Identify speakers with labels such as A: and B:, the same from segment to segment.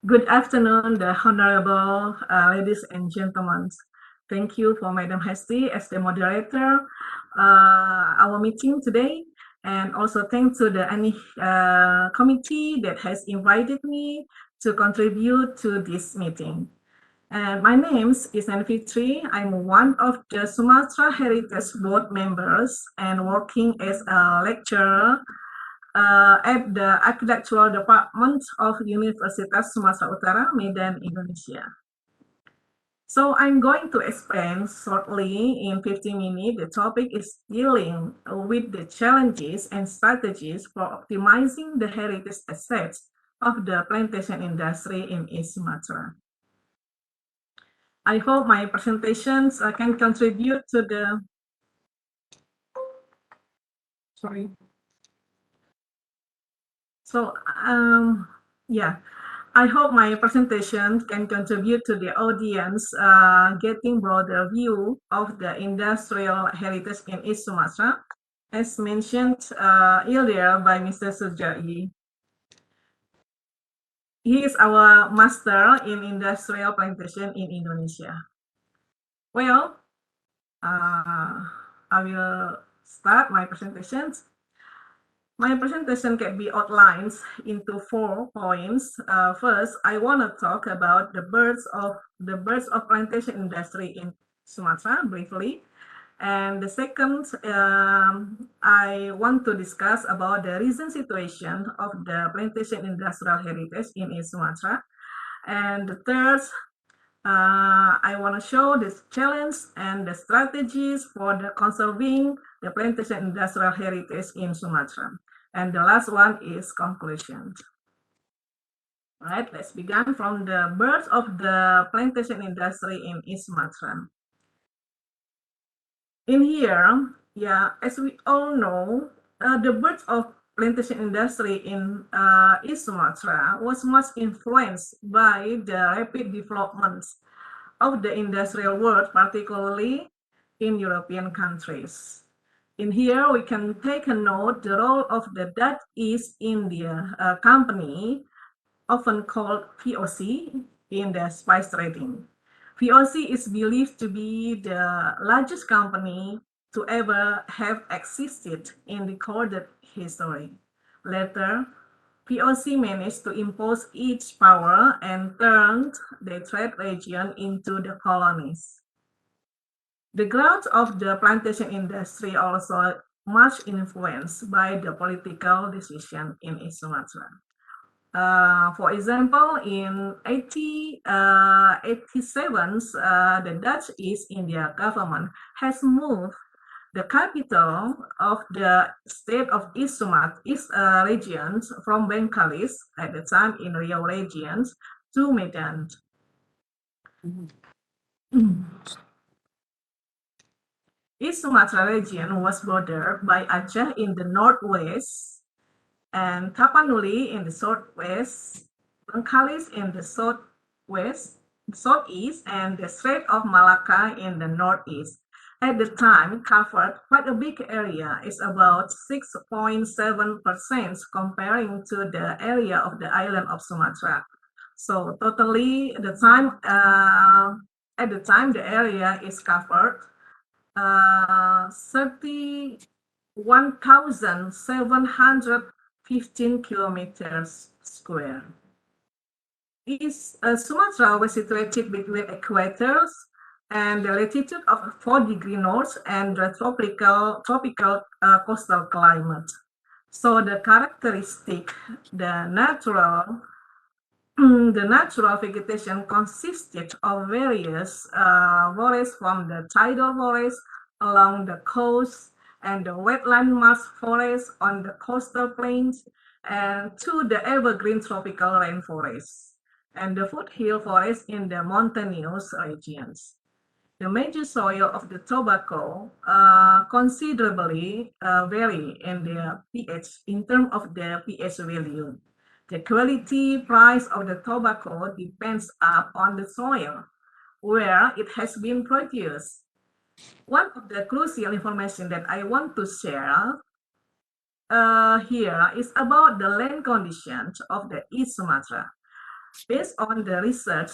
A: Good afternoon, the honorable ladies and gentlemen. Thank you for Madam Hesti as the moderator our meeting today, and also thanks to the committee that has invited me to contribute to this meeting. And my name is Isnen Fitri. I'm one of the Sumatra Heritage Board members and working as a lecturer at the Architectural Department of Universitas Sumatera Utara, Medan, Indonesia. So I'm going to explain shortly in 15 minutes. The topic is dealing with the challenges and strategies for optimizing the heritage assets of the plantation industry in East Sumatra. I hope my presentations can contribute to the I hope my presentation can contribute to the audience getting broader view of the industrial heritage in East Sumatra, as mentioned earlier by Mr. Surjai. He is our master in industrial plantation in Indonesia. Well, I will start my presentations. My presentation can be outlined into 4 points. First, I want to talk about the birds of plantation industry in Sumatra briefly. And the second, I want to discuss about the recent situation of the plantation industrial heritage in East Sumatra. And the third, I want to show the challenge and the strategies for the conserving the plantation industrial heritage in Sumatra. And the last one is conclusion. All right, let's begin from the birth of the plantation industry in East Sumatra. In here, as we all know, the birth of plantation industry in East Sumatra was much influenced by the rapid developments of the industrial world, particularly in European countries. In here, we can take a note the role of the Dutch East India Company, often called VOC, in the spice trading. VOC is believed to be the largest company to ever have existed in recorded history. Later, VOC managed to impose its power and turned the trade region into the colonies. The growth of the plantation industry also much influenced by the political decision in East Sumatra. For example, in 1887, the Dutch East India government has moved the capital of the state of East Sumatra, East regions from Bengkalis, at the time in Riau regions, to Medan. East Sumatra region was bordered by Aceh in the northwest, and Tapanuli in the southwest, Bengkalis in the southeast, and the Strait of Malacca in the northeast. At the time, covered quite a big area. It's about 6.7% comparing to the area of the island of Sumatra. So totally, at the time, the area is covered 31,715 kilometers square. Sumatra was situated between equators and the latitude of 4 degrees north and the tropical coastal climate. So the characteristic, the natural vegetation consisted of various forests, from the tidal forest along the coast and the wetland marsh forest on the coastal plains, and to the evergreen tropical rainforest and the foothill forest in the mountainous regions. The major soil of the tobacco considerably vary in the pH in terms of the pH value. The quality price of the tobacco depends upon the soil where it has been produced. One of the crucial information that I want to share here is about the land conditions of the East Sumatra. Based on the research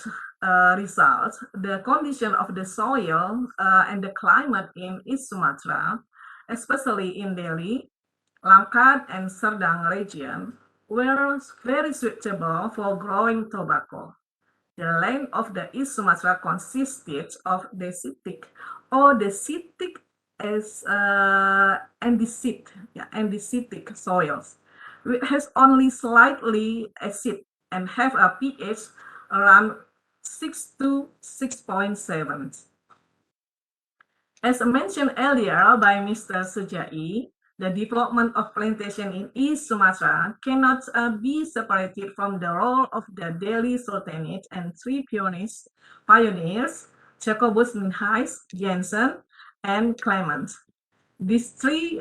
A: results, the condition of the soil and the climate in East Sumatra, especially in Delhi, Langkat, and Serdang region, were very suitable for growing tobacco. The land of the East Sumatra consisted of decitic or decitic as andesitic soils, which has only slightly acid and have a pH around 6 to 6.7. As mentioned earlier by Mr. Sujai, the development of plantation in East Sumatra cannot be separated from the role of the Delhi Sultanate and three pioneers, Jacobus Minhais, Jensen, and Clement. These three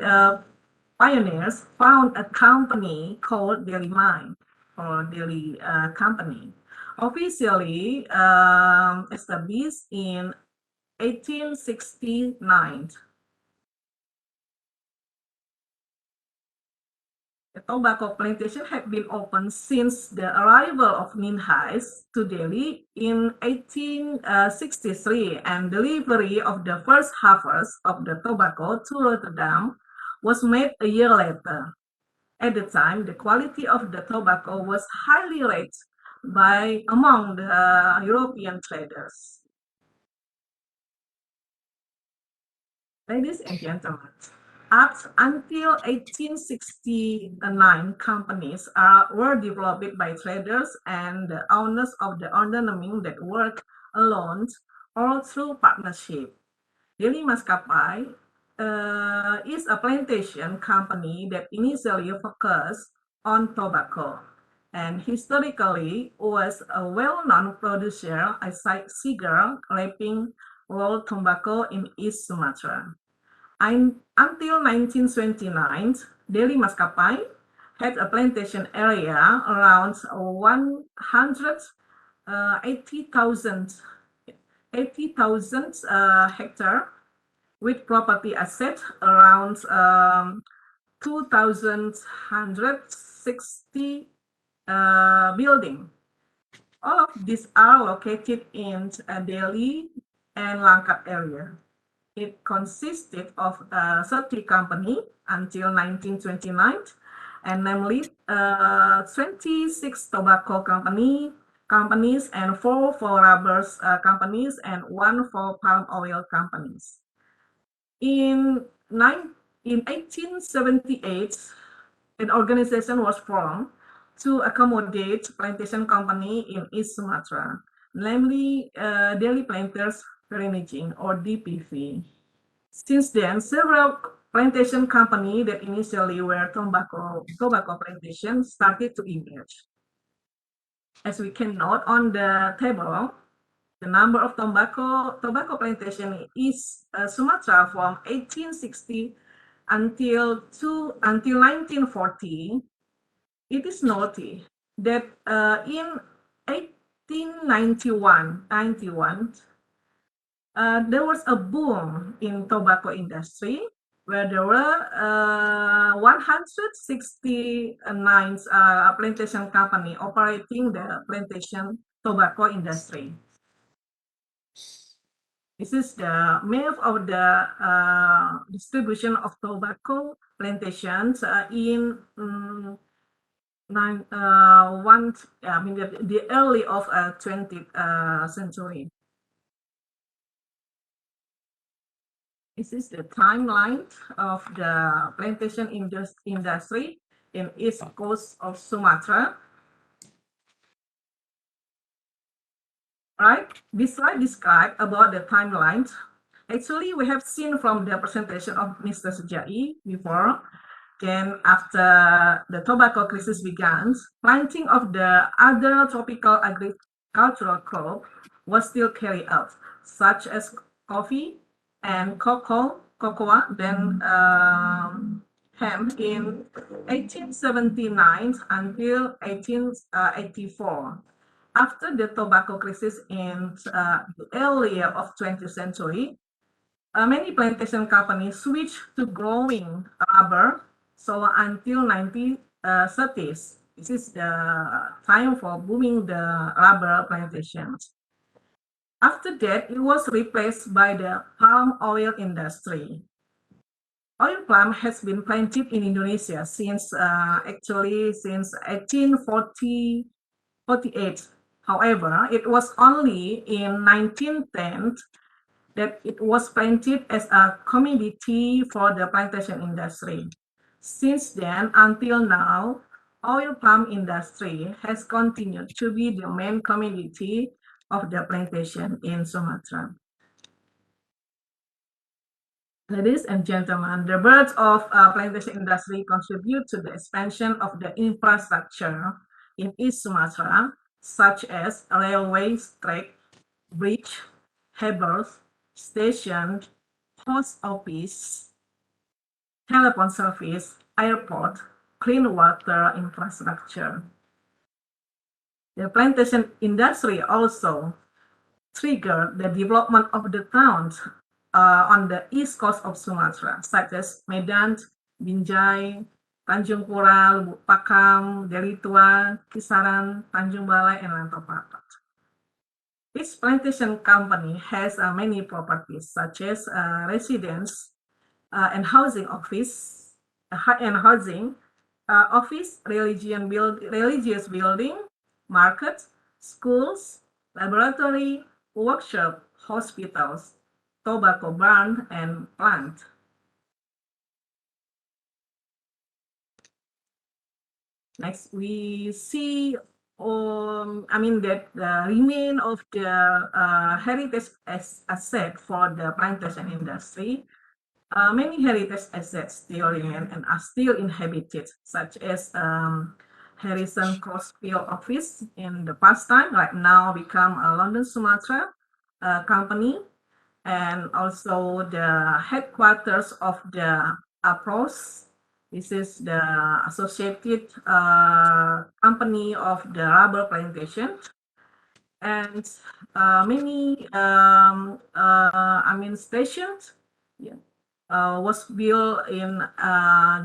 A: pioneers found a company called Delhi Mine or Delhi Company, officially established in 1869. The tobacco plantation had been open since the arrival of Minhais to Delhi in 1863, and delivery of the first harvest of the tobacco to Rotterdam was made a year later. At the time, the quality of the tobacco was highly rated among the European traders. Ladies and gentlemen, up until 1869, companies were developed by traders and the owners of the ordinary that work alone or through partnership. Delhi Maskapai is a plantation company that initially focused on tobacco and historically was a well-known producer of cigar wrapping rolled tobacco in East Sumatra. Until 1929, Delhi Maskapai had a plantation area around 180,000 hectares, with property asset around 2,160 buildings. All of these are located in Delhi and Langkat area. It consisted of 30 companies until 1929, and namely 26 tobacco companies and 4 for rubber companies and 1 for palm oil companies. In 1878, an organization was formed to accommodate plantation company in East Sumatra, namely Delhi Planters Managing or DPV. Since then, several plantation companies that initially were tobacco plantations started to emerge. As we can note on the table, the number of tobacco plantation in East Sumatra from 1860 until 1940. It is noted that in 1891, there was a boom in tobacco industry where there were 169 plantation company operating the plantation tobacco industry. This is the map of the distribution of tobacco plantations in the early of 20th century. This is the timeline of the plantation industry in east coast of Sumatra. Right? This slide describes about the timeline. Actually, we have seen from the presentation of Mr. Sujai before. Then, after the tobacco crisis began, planting of the other tropical agricultural crop was still carried out, such as coffee and cocoa, then hemp in 1879 until 1884. After the tobacco crisis in the earlier of 20th century, many plantation companies switched to growing rubber. So until 1930s, This is the time for booming the rubber plantations. After that, it was replaced by the palm oil industry. Oil palm has been planted in Indonesia since 1848. However, it was only in 1910 that it was planted as a commodity for the plantation industry. Since then until now, oil palm industry has continued to be the main commodity of the plantation in Sumatra. Ladies and gentlemen, the birth of plantation industry contribute to the expansion of the infrastructure in East Sumatra, such as railway track, bridge, harbors, station, post office, telephone service, airport, clean water infrastructure. The plantation industry also triggered the development of the towns on the east coast of Sumatra, such as Medan, Binjai, Tanjung Pura, Lubuk Pakam, Deli Tua, Kisaran, Tanjung Balai, and Lantopapat. Each plantation company has many properties, such as residence and housing office, office, religious building, market, schools, laboratory, workshop, hospitals, tobacco barn, and plant. Next, we see that the remain of the heritage asset for the plantation industry. Many heritage assets still remain and are still inhabited, such as Harrison Crossfield office in the past time, right now become a London Sumatra company, and also the headquarters of the APROS. This is the associated company of the rubber plantation, and many stations was built in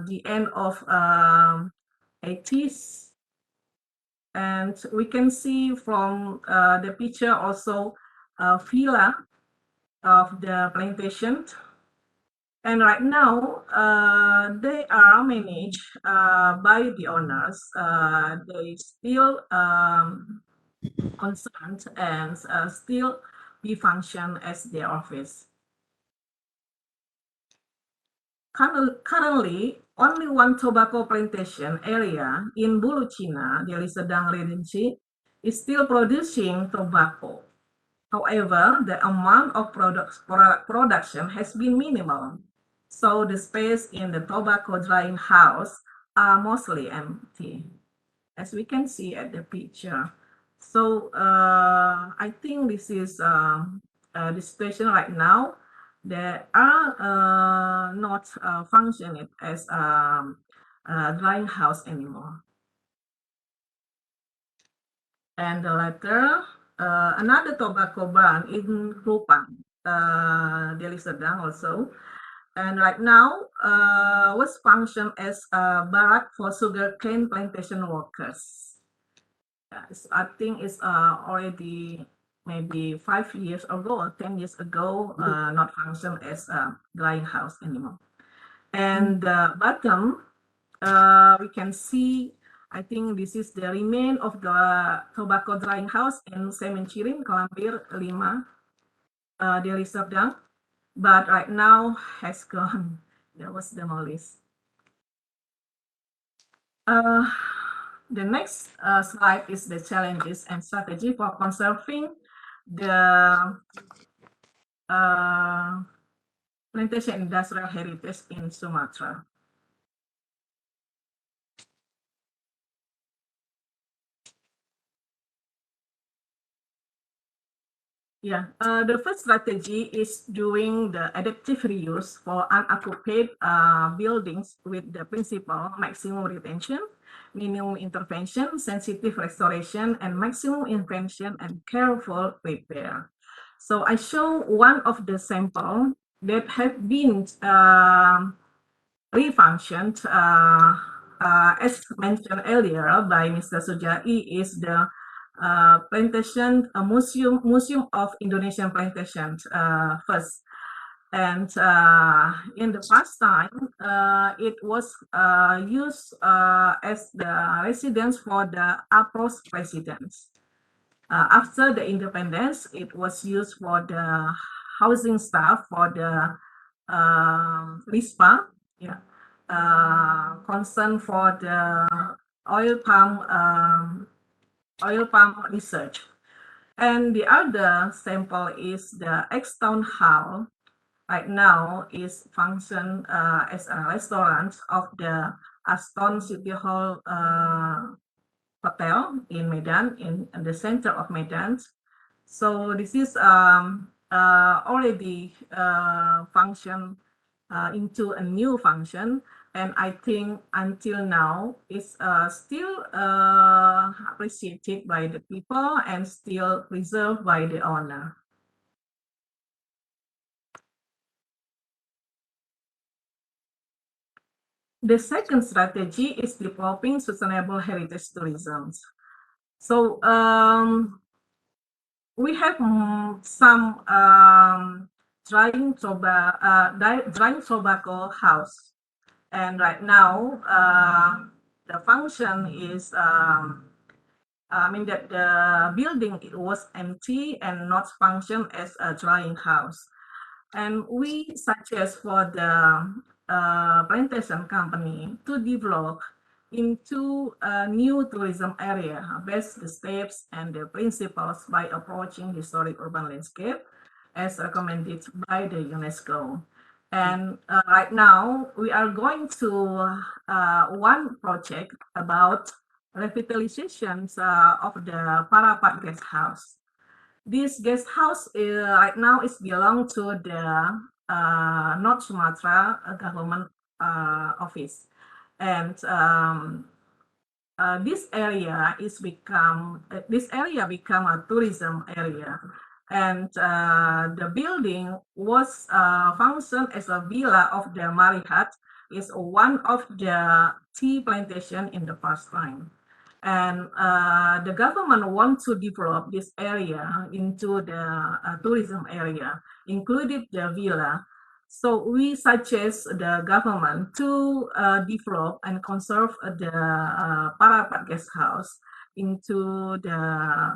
A: the end of 80s, and we can see from the picture also villa of the plantation. And right now, they are managed by the owners. They still concerned and still be function as their office. Currently, only one tobacco plantation area in Bulu Cina, Deli Serdang Regency, is still producing tobacco. However, the amount of production has been minimal, so the space in the tobacco drying house are mostly empty, as we can see at the picture. So I think this is the situation right now. They are not functioning as a drying house anymore. And the latter, another tobacco barn in Kupang, Deli Serdang also. And right now, was function as a barrack for sugarcane plantation workers. I think it's already maybe 5 years ago or 10 years ago, not function as a drying house anymore. And the bottom, we can see, I think this is the remain of the tobacco drying house in Semencirin, Kalambir 5, Deli Serdang, but right now has gone. That was demolished. The next slide is the challenges and strategy for conserving the plantation industrial heritage in Sumatra. Yeah, the first strategy is doing the adaptive reuse for unoccupied buildings with the principle maximum retention, minimum intervention, sensitive restoration, and maximum invention and careful repair. So I show one of the sample that have been refunctioned as mentioned earlier by Mr. Sujai, is the plantation museum of Indonesian plantations first. And in the past time, it was used as the residence for the APROS presidents. After the independence, it was used for the housing staff for the RISPA, concern for the oil palm research. And the other sample is the ex-town hall. Right now is function as a restaurant of the Aston City Hall Hotel in Medan, in the center of Medan. So this is already function into a new function, and I think until now it's still appreciated by the people and still preserved by the owner. The second strategy is developing sustainable heritage tourism. So we have some drying tobacco house, and right now the function is that the building was empty and not function as a drying house, and we suggest for the plantation company to develop into a new tourism area based the steps and the principles by approaching historic urban landscape as recommended by the UNESCO. And right now we are going to one project about revitalization of the Parapat guest house. This guest house right now is belong to the North Sumatra government office, and this area become a tourism area, and the building was functioned as a villa of the Marihat, is one of the tea plantation in the past time. And the government wants to develop this area into the tourism area, including the villa. So we suggest the government to develop and conserve the Parapat guest house into the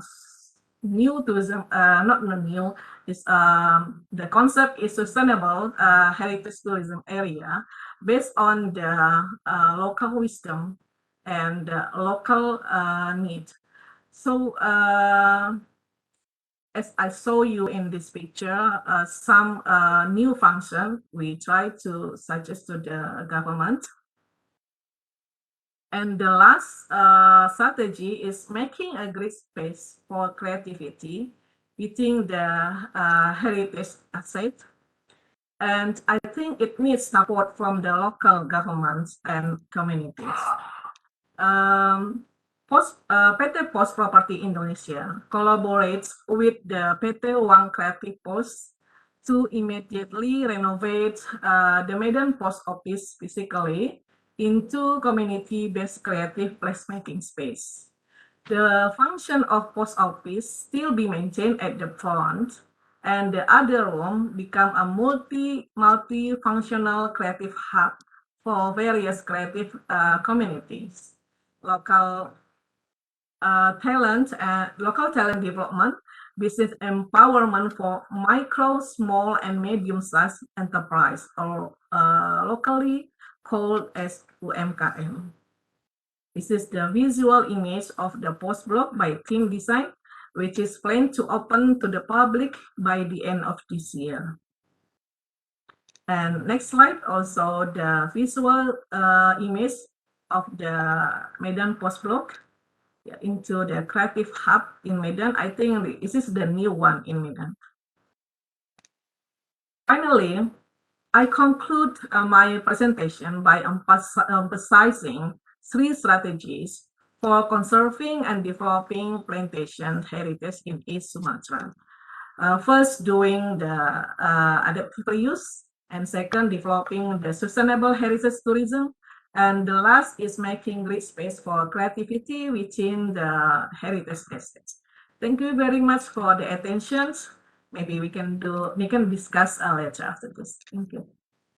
A: new tourism, not new, is the concept is sustainable heritage tourism area based on the local wisdom and local need. So as I show you in this picture, some new function we try to suggest to the government. And the last strategy is making a great space for creativity within the heritage asset. And I think it needs support from the local governments and communities. PT Pos Property Indonesia collaborates with the PT Wang Creative Post to immediately renovate the Medan Post Office physically into community-based creative placemaking space. The function of post office still be maintained at the front, and the other room become a multi-functional creative hub for various creative communities. Local talent development, business empowerment for micro, small, and medium-sized enterprise, or locally called as UMKM. This is the visual image of the post block by Team Design, which is planned to open to the public by the end of this year. And next slide, also the visual image of the Medan post block into the creative hub in Medan. I think this is the new one in Medan. Finally, I conclude my presentation by emphasizing 3 strategies for conserving and developing plantation heritage in East Sumatra. First, doing the adaptive reuse, and second, developing the sustainable heritage tourism, And the last is making great space for creativity within the heritage estates. Thank you very much for the attention. Maybe we can discuss later after this. Thank you.